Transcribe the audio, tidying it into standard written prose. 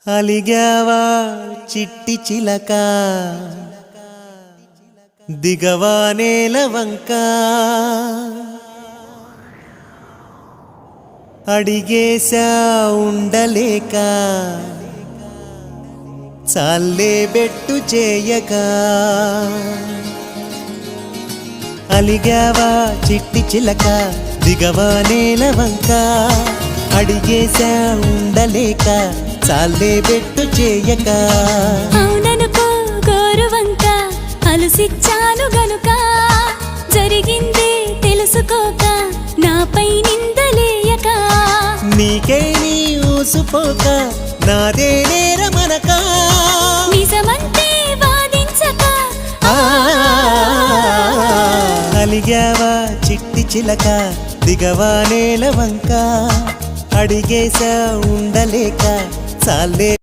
అలిగావా చిట్టి చిలక దిగవా నేల వంక అడిగేశా ఉండలేక చాలే బెట్టు చేయక అలిగావా చిట్టి చిలక దిగవా నేల వంక అడిగేశా ఉండలేక చాలే బెట్టు చేయక అవుననుకో గోరువంక అలసిచ్చాను గనుక జరిగిందే తెలుసుకోక నాపై నిందలేయక నీకే నీ ఊసుపోక నాదే నేరమనక నిజమంటే వాదించక అలిగావా చిట్టి చిలక దిగవా నేల వంక అడిగేశా ఉండలేక చాలే